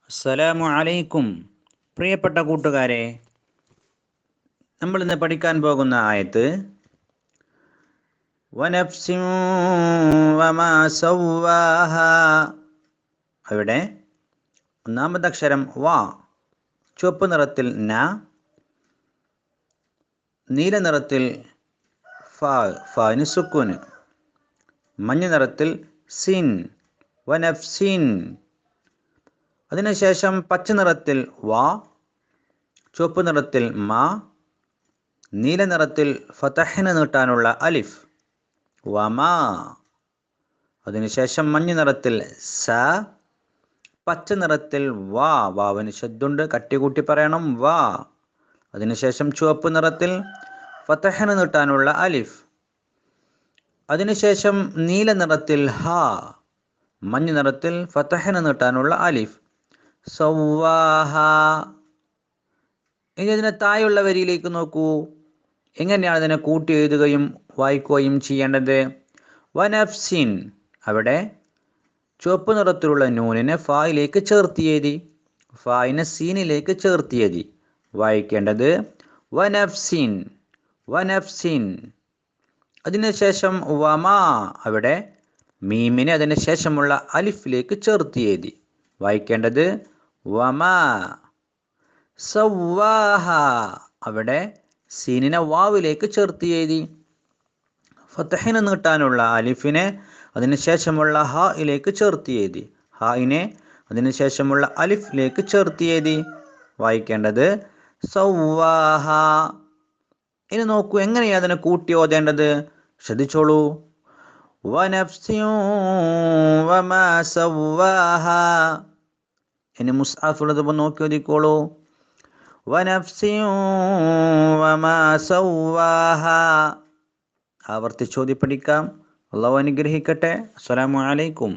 അസ്സലാമു അലൈക്കും. പ്രിയപ്പെട്ട കൂട്ടുകാരെ, നമ്മൾ ഇന്ന് പഠിക്കാൻ പോകുന്ന ആയത്ത് വനഫ്സിൻ വമാ സവ്വാഹ. അവിടെ ഒന്നാമത്തെ അക്ഷരം വാ, ചുവപ്പ് നിറത്തിൽ ന, നീല നിറത്തിൽ ഫാന് സുക്കൂന്, മഞ്ഞ നിറത്തിൽ സിൻ, വനഫ്സിൻ. അതിനുശേഷം പച്ച നിറത്തിൽ വാ, ചുവപ്പ് നിറത്തിൽ മാ, നീല നിറത്തിൽ ഫതഹിന് നീട്ടാനുള്ള അലിഫ് വമാ. അതിനുശേഷം മഞ്ഞ നിറത്തിൽ സ, പച്ച നിറത്തിൽ വാ, വാവിന് ശബ്ദുണ്ട്, കട്ടികൂട്ടി പറയണം വാ. അതിനുശേഷം ചുവപ്പ് നിറത്തിൽ ഫതഹിന് നീട്ടാനുള്ള അലിഫ്. അതിനുശേഷം നീല നിറത്തിൽ ഹ, മഞ്ഞ നിറത്തിൽ ഫതഹിന് നീട്ടാനുള്ള അലിഫ് സവ്വാഹ. ഇനി ഇതിനെ താഴെയുള്ള വരിയിലേക്ക് നോക്കൂ. എങ്ങനെയാണ് ഇതിനെ കൂട്ടി എഴുതുകയും വായിക്കുകയും ചെയ്യേണ്ടത്? വനഫ്സിൻ, അവിടെ ചുവപ്പ് നിറത്തിലുള്ള നൂനിനെ ഫായിലേക്ക് ചേർത്തി എഴുതി, ഫായിനെ സീനിലേക്ക് ചേർത്തി എഴുതി. വായിക്കേണ്ടത് വനഫ്സിൻ, വനഫ്സിൻ. അതിനുശേഷം വമാ, അവിടെ മീമിനെ അതിന് ശേഷമുള്ള അലിഫിലേക്ക് ചേർത്തി എഴുതി. വായിക്കേണ്ടത് വമാ. സവ്വാഹ, അവിടെ സീനിനെ വാവിലേക്ക് ചേർത്തി എഴുതി. ഫതഹിന് നീട്ടാനുള്ള അലിഫിനെ അതിനുശേഷമുള്ള ഹായിലേക്ക് ചേർത്തി എഴുതി, ഹായിനെ അതിനുശേഷമുള്ള അലിഫിലേക്ക് ചേർത്തി എഴുതി. വായിക്കേണ്ടത് സവ്വാഹ. ഇനി നോക്കൂ, എങ്ങനെയാണ് അതിനെ കൂട്ടി ഓതേണ്ടത്? ശ്രദ്ധിച്ചോളൂ. വനഫ്സിൻ വമാ സവ്വാഹ. ഇനി മുസ്ഹഫുള്ളത് നോക്കി ഓതിക്കോളൂ. വനഫ്സിൻ വമാ സവ്വാഹ. ആവർത്തിച്ചോതി പഠിക്കാം. അല്ലാഹു അനുഗ്രഹിക്കട്ടെ. അസ്സലാമു അലൈക്കും.